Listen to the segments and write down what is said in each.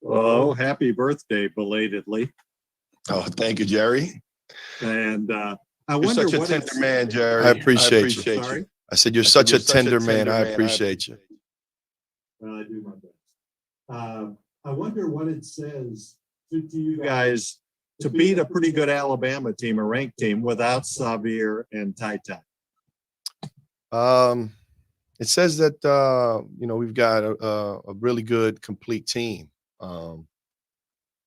Oh, happy birthday belatedly. Oh, thank you, Jerry. And I You're wonder such a what tender man, Jerry. I appreciate you. Sorry? I said, you're such a tender man. I appreciate you. Well, I do my best. I wonder what it says to you guys to beat a pretty good Alabama team, a ranked team, without Xavier and Ty. It says that we've got a really good, complete team,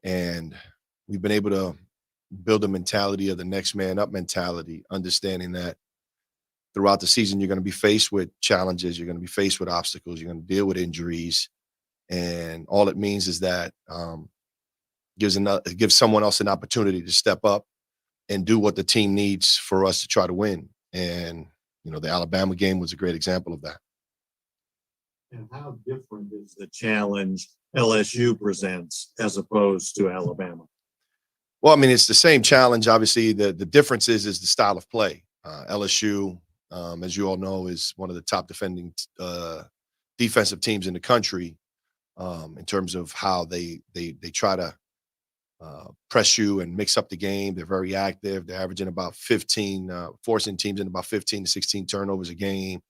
and we've been able to build a mentality of the next man up mentality, understanding that throughout the season you're going to be faced with challenges, you're going to be faced with obstacles, you're going to deal with injuries, and all it means is that gives someone else an opportunity to step up and do what the team needs for us to try to win. And the Alabama game was a great example of that. And how different is the challenge LSU presents as opposed to Alabama? Well, I mean, it's the same challenge. Obviously, the difference is the style of play. LSU, as you all know, is one of the top defending defensive teams in the country in terms of how they try to press you and mix up the game. They're very active. They're averaging about 15, forcing teams in about 15 to 16 turnovers a game.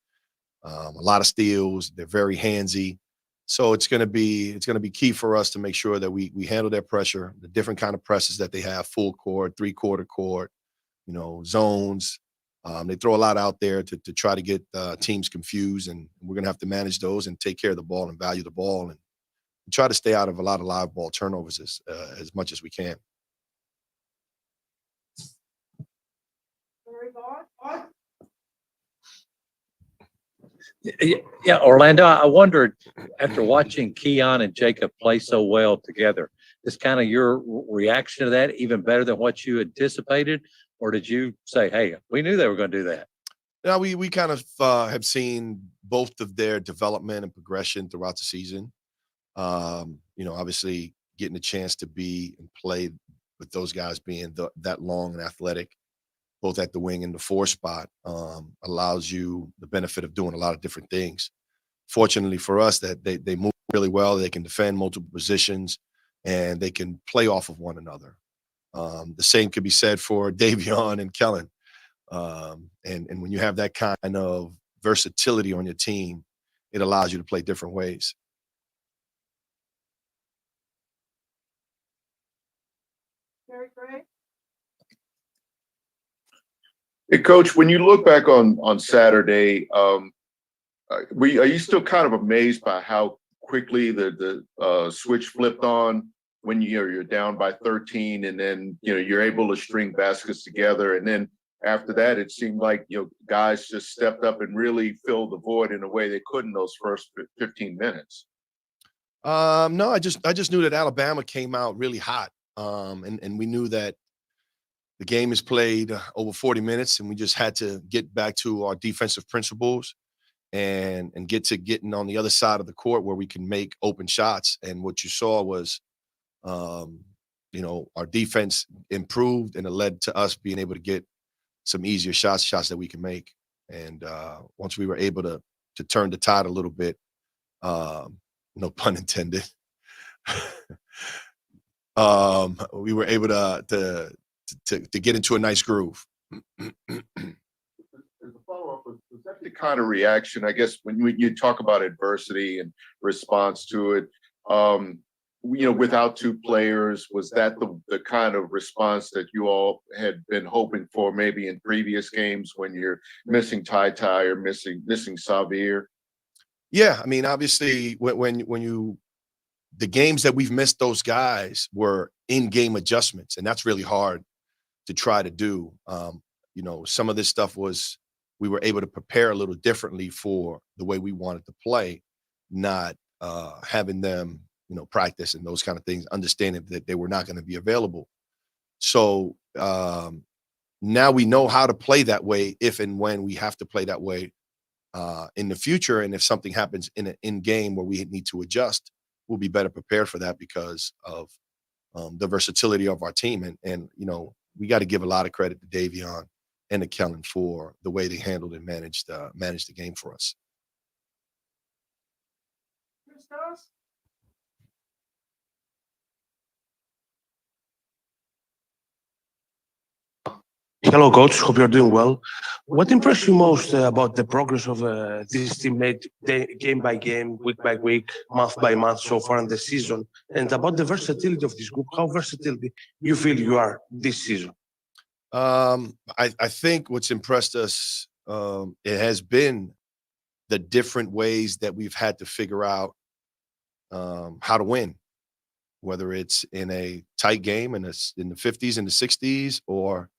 A lot of steals. They're very handsy. So it's going to be key for us to make sure that we handle their pressure, the different kind of presses that they have, full court, 3/4 court, zones. They throw a lot out there to try to get teams confused, and we're going to have to manage those and take care of the ball and value the ball and try to stay out of a lot of live ball turnovers as much as we can. Yeah, Orlando, I wondered, after watching Keion and Jacob play so well together, is kind of your reaction to that even better than what you anticipated? Or did you say, hey, we knew they were going to do that? Yeah, we kind of have seen both of their development and progression throughout the season. Obviously getting a chance to be and play with those guys being that long and athletic, both at the wing and the 4 spot, allows you the benefit of doing a lot of different things. Fortunately for us, that they move really well. They can defend multiple positions, and they can play off of one another. The same could be said for Davion and Kellen. And when you have that kind of versatility on your team, it allows you to play different ways. Hey, Coach, when you look back on Saturday, are you still kind of amazed by how quickly the switch flipped on when you're down by 13, and then you're able to string baskets together, and then after that it seemed like guys just stepped up and really filled the void in a way they couldn't those first 15 minutes? No, I just knew that Alabama came out really hot, and we knew that the game is played over 40 minutes, and we just had to get back to our defensive principles and getting on the other side of the court where we can make open shots. And what you saw was, our defense improved, and it led to us being able to get some easier shots that we can make. And once we were able to turn the tide a little bit, no pun intended, we were able to get into a nice groove. As a follow-up, was that the kind of reaction, I guess, when you talk about adversity and response to it, without 2 players, was that the kind of response that you all had been hoping for maybe in previous games when you're missing Ty or missing Xavier? Yeah, I mean, obviously, the games that we've missed those guys were in-game adjustments, and that's really hard to try to do. Some of this stuff was we were able to prepare a little differently for the way we wanted to play, not having them, practice and those kind of things, understanding that they were not going to be available. So now we know how to play that way if and when we have to play that way in the future. And if something happens in game where we need to adjust, we'll be better prepared for that because of the versatility of our team. And we got to give a lot of credit to Davion and to Kellen for the way they handled and managed the game for us. Hello, coach. Hope you're doing well. What impressed you most about the progress of this team made game by game, week by week, month by month so far in the season, and about the versatility of this group? How versatile do you feel you are this season? I think what's impressed us, it has been the different ways that we've had to figure out how to win, whether it's in a tight game in the 50s and the 60s, or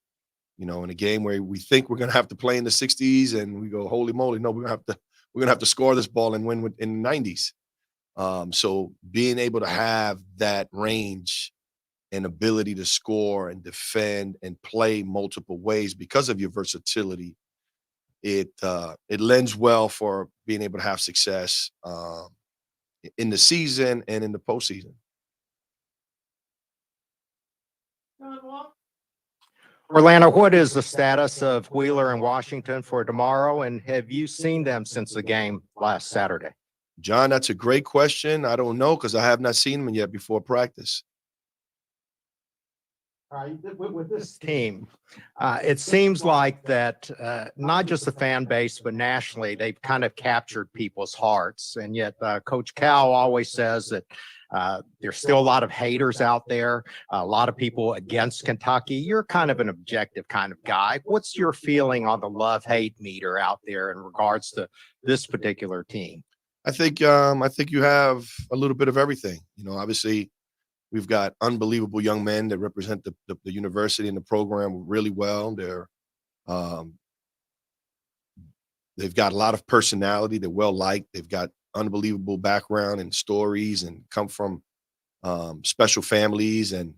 in a game where we think we're going to have to play in the 60s and we go, holy moly, no, we're gonna have to score this ball and win in the 90s. So being able to have that range and ability to score and defend and play multiple ways because of your versatility, it lends well for being able to have success in the season and in the postseason. Orlando, what is the status of Wheeler and Washington for tomorrow? And have you seen them since the game last Saturday? John, that's a great question. I don't know because I have not seen them yet before practice. With this team, it seems like that not just the fan base, but nationally, they've kind of captured people's hearts. And yet Coach Cal always says that there's still a lot of haters out there, a lot of people against Kentucky. You're kind of an objective kind of guy. What's your feeling on the love-hate meter out there in regards to this particular team? I think you have a little bit of everything. Obviously, we've got unbelievable young men that represent the university and the program really well. They've got a lot of personality. They're well liked. They've got unbelievable background and stories and come from special families. And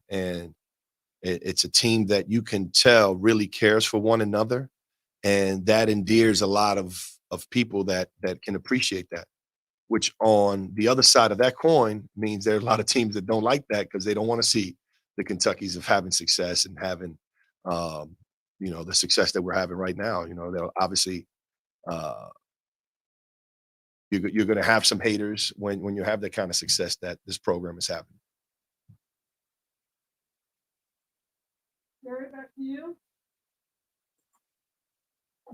it's a team that you can tell really cares for one another. And that endears a lot of people that can appreciate that. Which on the other side of that coin means there are a lot of teams that don't like that because they don't want to see the Kentuckys of having success and having, the success that we're having right now. They'll obviously, you're going to have some haters when you have the kind of success that this program is having. Gary, back to you.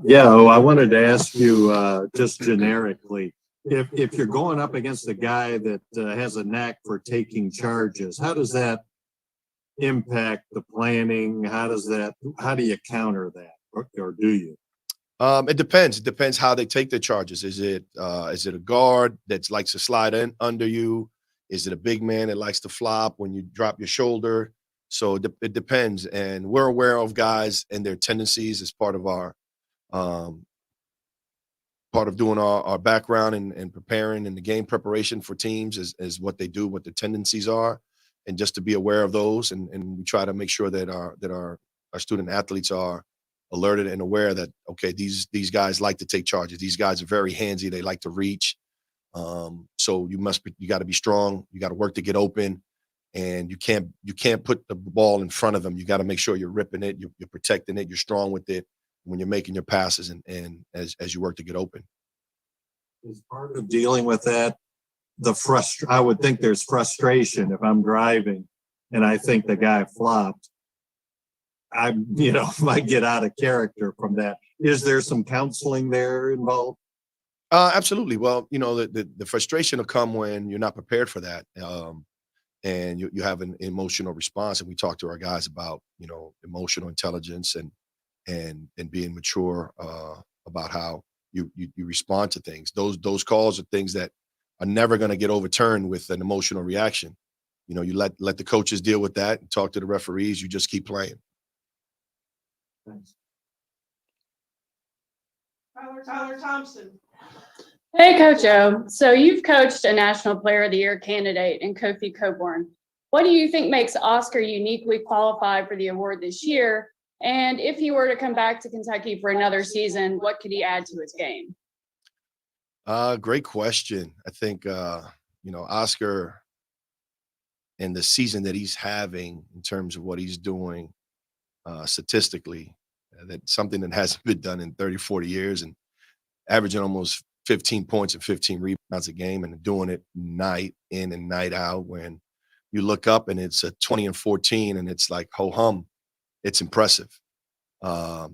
Yeah, I wanted to ask you just generically, if you're going up against a guy that has a knack for taking charges, how does that impact the planning? How do you counter that, or do you? It depends. It depends how they take their charges. Is it a guard that likes to slide in under you? Is it a big man that likes to flop when you drop your shoulder? So it depends. And we're aware of guys and their tendencies as part of our doing our background and preparing and the game preparation for teams is what they do, what their tendencies are, and just to be aware of those. And we try to make sure that our student athletes are alerted and aware that, okay, these guys like to take charges. These guys are very handsy. They like to reach. So you got to be strong. You got to work to get open, and you can't put the ball in front of them. You got to make sure you're ripping it, you're protecting it, you're strong with it when you're making your passes and as you work to get open. Is part of dealing with that I would think there's frustration if I'm driving and I think the guy flopped. I might get out of character from that. Is there some counseling there involved? Absolutely. Well, the frustration will come when you're not prepared for that. And you have an emotional response. And we talk to our guys about, emotional intelligence and being mature about how you respond to things. Those calls are things that are never going to get overturned with an emotional reaction. You let the coaches deal with that and talk to the referees. You just keep playing. Thanks. Tyler Thompson. Hey, Coach O. So you've coached a National Player of the Year candidate in Kofi Coburn. What do you think makes Oscar uniquely qualified for the award this year? And if he were to come back to Kentucky for another season, what could he add to his game? Great question. I think, Oscar and the season that he's having in terms of what he's doing statistically, that's something that hasn't been done in 30, 40 years, and averaging almost 15 points and 15 rebounds a game and doing it night in and night out. When you look up and it's a 20 and 14 and it's like ho hum, it's impressive. I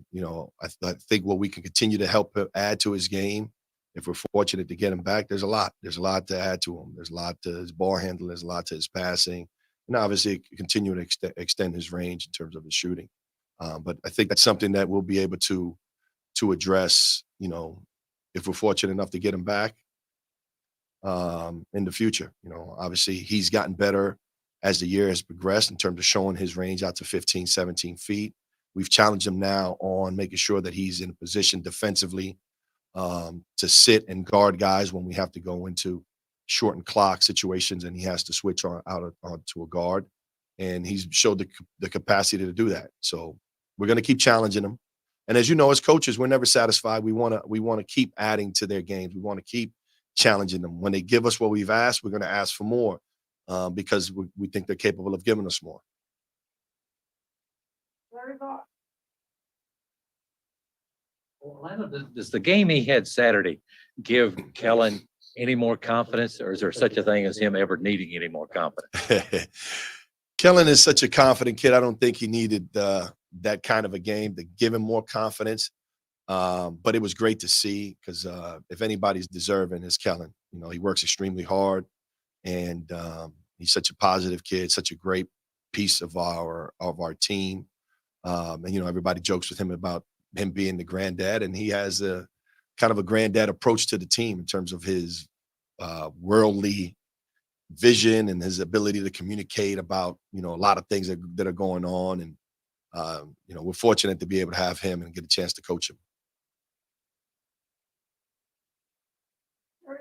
think what we can continue to help add to his game, if we're fortunate to get him back, there's a lot. There's a lot to add to him. There's a lot to his ball handling. There's a lot to his passing, and obviously continue to extend his range in terms of his shooting. But I think that's something that we'll be able to address, if we're fortunate enough to get him back in the future. Obviously he's gotten better as the year has progressed in terms of showing his range out to 15, 17 feet. We've challenged him now on making sure that he's in a position defensively to sit and guard guys when we have to go into shortened clock situations and he has to switch onto a guard. And he's showed the capacity to do that. So we're going to keep challenging him. And as you know, as coaches, we're never satisfied. We want to keep adding to their games. We want to keep challenging them. When they give us what we've asked, we're going to ask for more because we think they're capable of giving us more. Very good. Orlando, does the game he had Saturday give Kellen any more confidence, or is there such a thing as him ever needing any more confidence? Kellen is such a confident kid. I don't think he needed that kind of a game to give him more confidence. But it was great to see because if anybody's deserving, it's Kellen. He works extremely hard, and he's such a positive kid, such a great piece of our team. And everybody jokes with him about him being the granddad, and he has a kind of a granddad approach to the team in terms of his worldly vision and his ability to communicate about a lot of things that are going on. And we're fortunate to be able to have him and get a chance to coach him.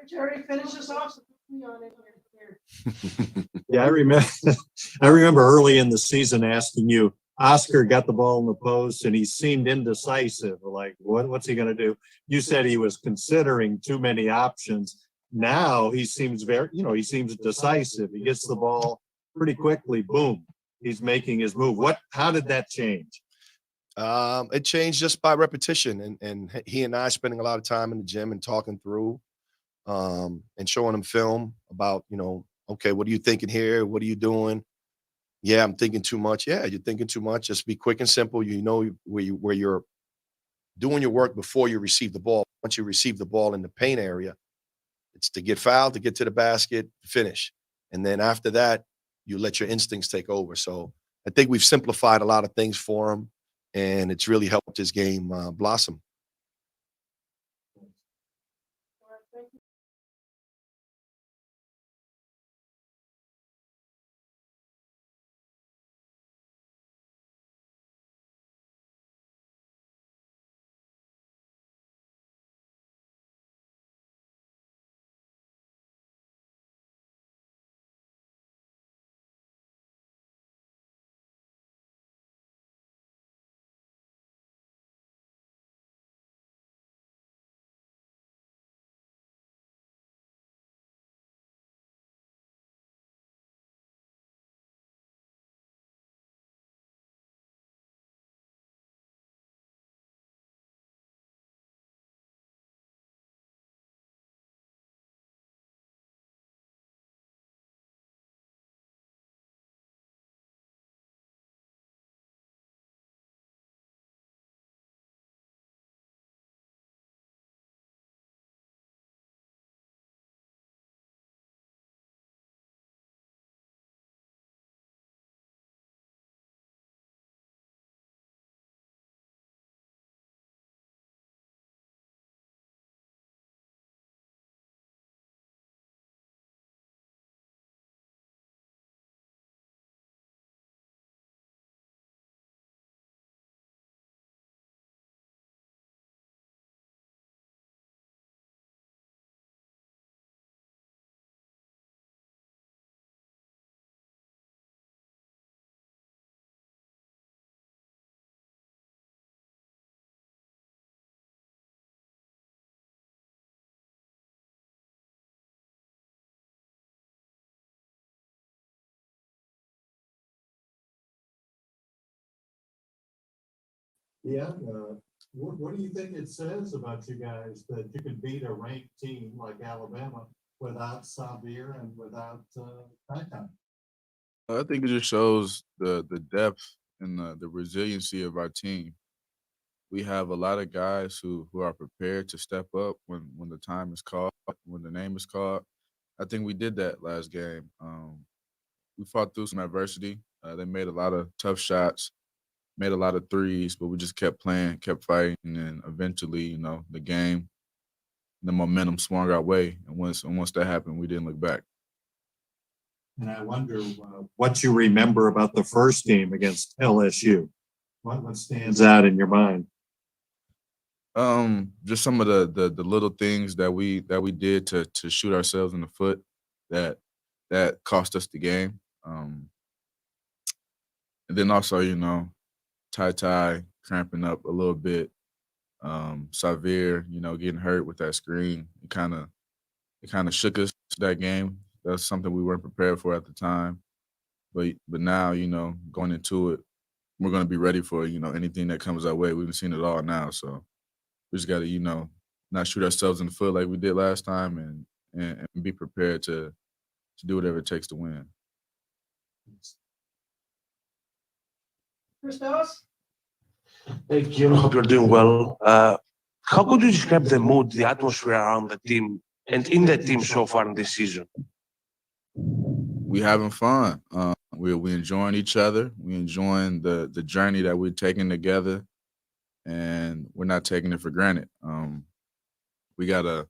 Jerry, finish us off. So put me on it here. Yeah, I remember early in the season asking you, Oscar got the ball in the post and he seemed indecisive. Like, what's he going to do? You said he was considering too many options. Now he seems he seems decisive. He gets the ball pretty quickly. Boom. He's making his move. How did that change? It changed just by repetition and he and I spending a lot of time in the gym and talking through and showing him film about, okay, what are you thinking here? What are you doing? Yeah, I'm thinking too much. Yeah, you're thinking too much. Just be quick and simple. Where you're doing your work before you receive the ball. Once you receive the ball in the paint area, it's to get fouled, to get to the basket, finish. And then after that, you let your instincts take over. So I think we've simplified a lot of things for him, and it's really helped his game blossom. Yeah. What do you think it says about you guys that you can beat a ranked team like Alabama without Xavier and without Keion? I think it just shows the depth and the resiliency of our team. we have a lot of guys who are prepared to step up when the time is called, when the name is called. I think we did that last game. We fought through some adversity. They made a lot of tough shots, made a lot of threes, but we just kept playing, kept fighting, and eventually, the game, the momentum swung our way. And once that happened, we didn't look back. And I wonder what you remember about the first game against LSU. What stands out in your mind? Just some of the little things that we did to shoot ourselves in the foot that cost us the game. And then also, Ty cramping up a little bit. Xavier, getting hurt with that screen. It kind of shook us that game. That's something we weren't prepared for at the time. But now, going into it, we're going to be ready for, anything that comes our way. We've seen it all now. So we just got to, not shoot ourselves in the foot like we did last time and be prepared to do whatever it takes to win. Christos? Hey, Keion, hope you're doing well. How could you describe the mood, the atmosphere around the team and in the team so far in this season? We having fun. We enjoying each other. We enjoying the journey that we're taking together, and we're not taking it for granted. We got a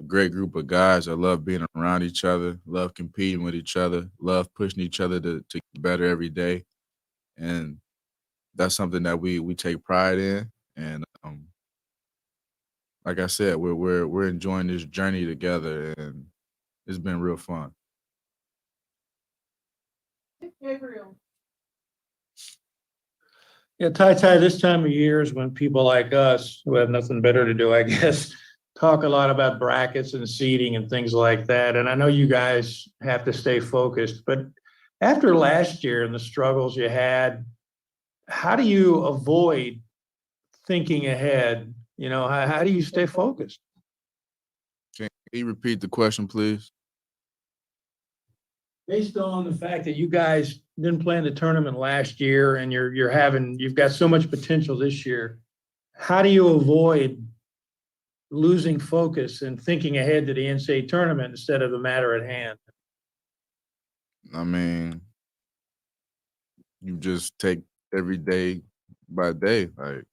great group of guys that love being around each other, love competing with each other, love pushing each other to get better every day, and that's something that we take pride in. And like I said, we're enjoying this journey together, and it's been real fun. Gabriel? Yeah, Ty, this time of year is when people like us, who have nothing better to do, I guess, talk a lot about brackets and seeding and things like that. And I know you guys have to stay focused, but after last year and the struggles you had, how do you avoid thinking ahead? How do you stay focused? Can you repeat the question, please? Based on the fact that you guys didn't play in the tournament last year and you've got so much potential this year, how do you avoid losing focus and thinking ahead to the NCAA tournament instead of the matter at hand? I mean, you just take every day by day. Like,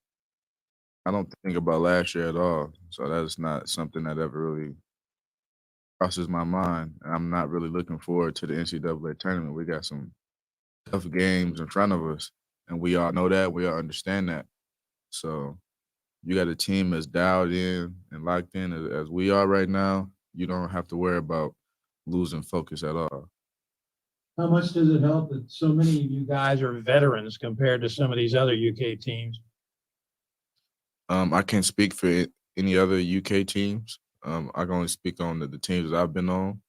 I don't think about last year at all. So that's not something that ever really crosses my mind. And I'm not really looking forward to the NCAA tournament. We got some tough games in front of us, and we all know that. We all understand that. So you got a team that's dialed in and locked in as we are right now. You don't have to worry about losing focus at all. How much does it help that so many of you guys are veterans compared to some of these other UK teams? I can't speak for any other UK teams. I can only speak on the teams that I've been on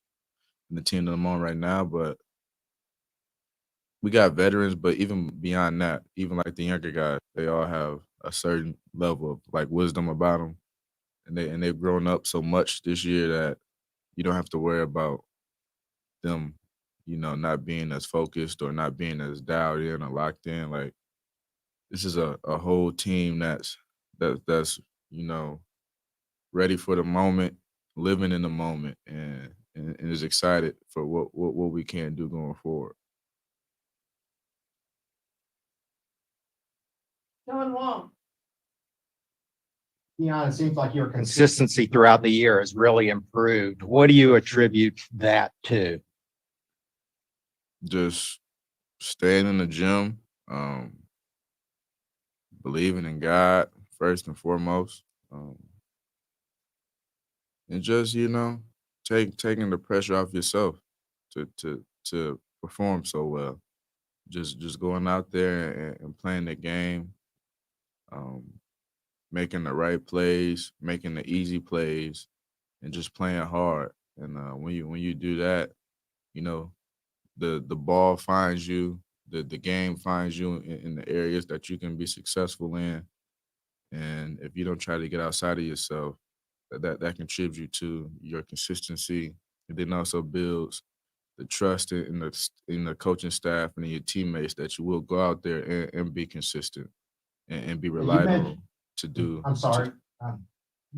and the team that I'm on right now. But we got veterans, but even beyond that, even like the younger guys, they all have a certain level of like wisdom about them, and they've grown up so much this year that you don't have to worry about them, not being as focused or not being as dialed in or locked in. Like, this is a whole team that's ready for the moment, living in the moment, and is excited for what we can do going forward. John Wong? It seems like your consistency throughout the year has really improved. What do you attribute that to? Just staying in the gym, believing in God first and foremost, and just taking the pressure off yourself to perform so well. Just going out there and playing the game, making the right plays, making the easy plays, and just playing hard. And when you do that, the ball finds you, the game finds you in the areas that you can be successful in. And if you don't try to get outside of yourself, that contributes to your consistency. And then also builds the trust in the coaching staff and in your teammates that you will go out there and be consistent and be reliable. to do. I'm sorry.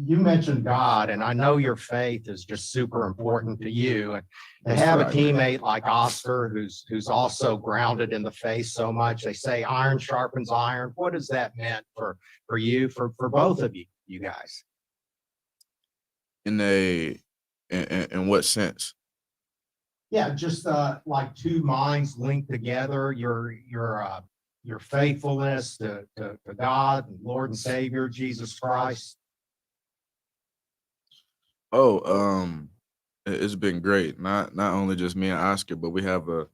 You mentioned God, and I know your faith is just super important to you. And to have a Right. teammate like Oscar, who's also grounded in the faith so much, they say iron sharpens iron. What does that mean for you, for both of you guys? In what sense? Yeah, just like two minds linked together, your faithfulness to God, Lord and Savior, Jesus Christ. Oh, it's been great. Not only just me and Oscar, but we have a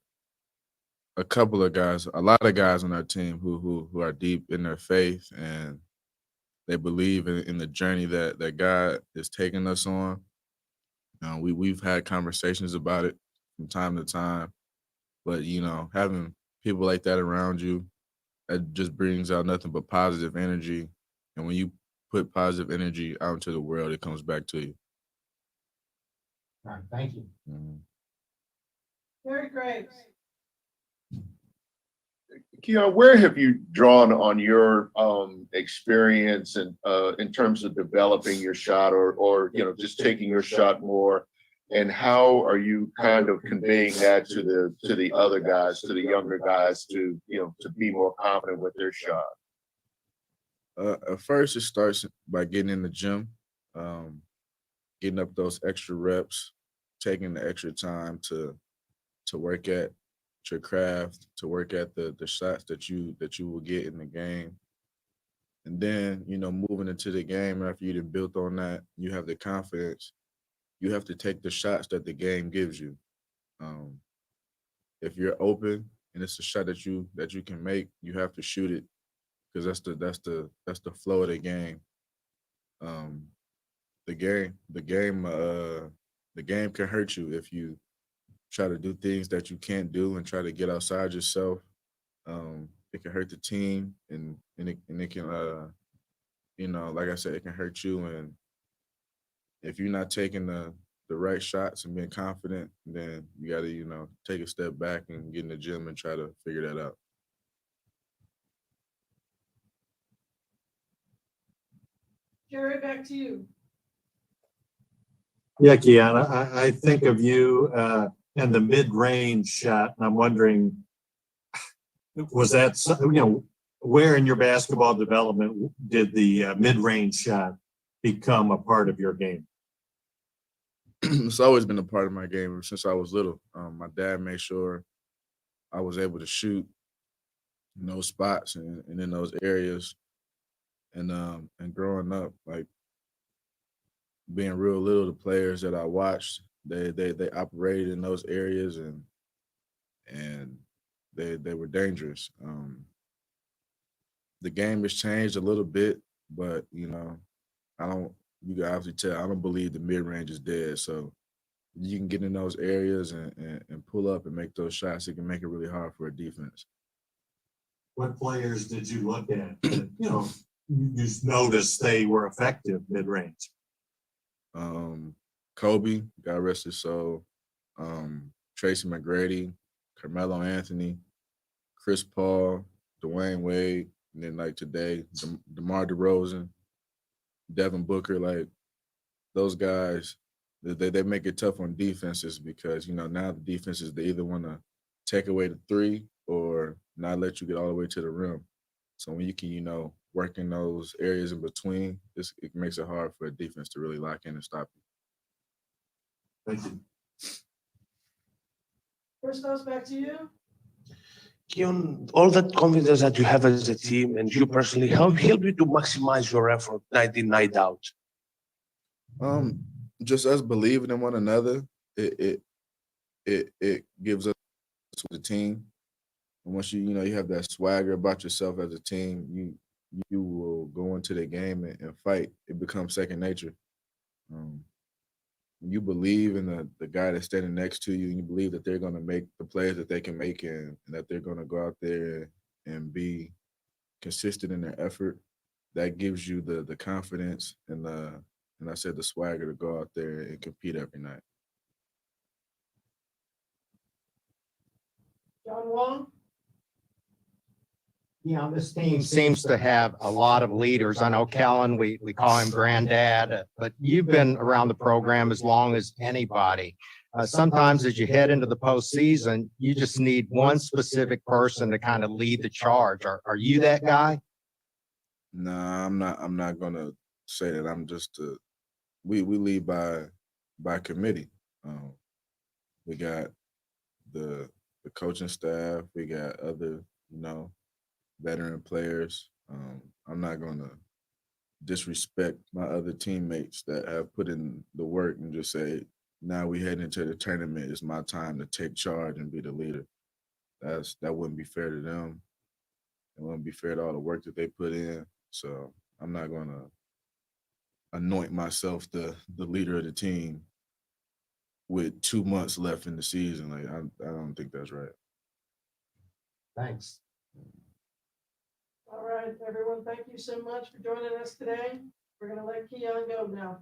couple of guys, a lot of guys on our team who are deep in their faith and they believe in the journey that God is taking us on. We've had conversations about it from time to time, but having people like that around you, that just brings out nothing but positive energy. And when you put positive energy out into the world, it comes back to you. All right, thank you. Mhm. Very great. Keion, where have you drawn on your experience and in terms of developing your shot or just taking your shot more? And how are you kind of conveying that to the other guys, to the younger guys, to be more confident with their shot? At first, it starts by getting in the gym, getting up those extra reps, taking the extra time to work at your craft, to work at the shots that you will get in the game. And then, moving into the game after you've built on that, you have the confidence. You have to take the shots that the game gives you. Um, if you're open and it's a shot that you can make, you have to shoot it because that's the flow of the game. Um, the game can hurt you if you try to do things that you can't do and try to get outside yourself. It can hurt the team and it can like I said, it can hurt you. And if you're not taking the right shots and being confident, then you got to take a step back and get in the gym and try to figure that out. Jerry, back to you. Yeah, Kiana, I think of you and the mid-range shot, and I'm wondering, was that, where in your basketball development did the mid-range shot become a part of your game? It's always been a part of my game ever since I was little. My dad made sure I was able to shoot in those spots and in those areas. And growing up, like being real little, the players that I watched, they operated in those areas and they were dangerous. The game has changed a little bit, but I don't. You can obviously tell I don't believe the mid range is dead. So you can get in those areas and pull up and make those shots. It can make it really hard for a defense. What players did you look at that, you just noticed they were effective mid-range? Kobe, God rest his soul. Tracy McGrady, Carmelo Anthony, Chris Paul, Dwayne Wade, and then like today, DeMar DeRozan, Devin Booker, like those guys, they make it tough on defenses because now the defenses they either want to take away the three or not let you get all the way to the rim. So when you can work in those areas in between, it makes it hard for a defense to really lock in and stop you. Thank you. Christos, back to you. Keion, all that confidence that you have as a team and you personally, how help you to maximize your effort night in, night out? Just us believing in one another, it gives us the team. And once you have that swagger about yourself as a team, you will go into the game and fight. It becomes second nature. You believe in the guy that's standing next to you, and you believe that they're going to make the plays that they can make and that they're going to go out there and be consistent in their effort. That gives you the confidence and I said the swagger to go out there and compete every night. John Wong. This team seems to have a lot of leaders. I know Kellen, we call him granddad, but you've been around the program as long as anybody. Sometimes as you head into the postseason, you just need one specific person to kind of lead the charge. Are you that guy? Nah, I'm not gonna say that. I'm just we lead by committee. We got the coaching staff, we got other, veteran players. I'm not gonna disrespect my other teammates that have put in the work and just say, now we head into the tournament, it's my time to take charge and be the leader. That wouldn't be fair to them. It wouldn't be fair to all the work that they put in. So I'm not gonna anoint myself the leader of the team with 2 months left in the season. Like I don't think that's right. Thanks. All right, everyone, thank you so much for joining us today. We're gonna let Keion go now.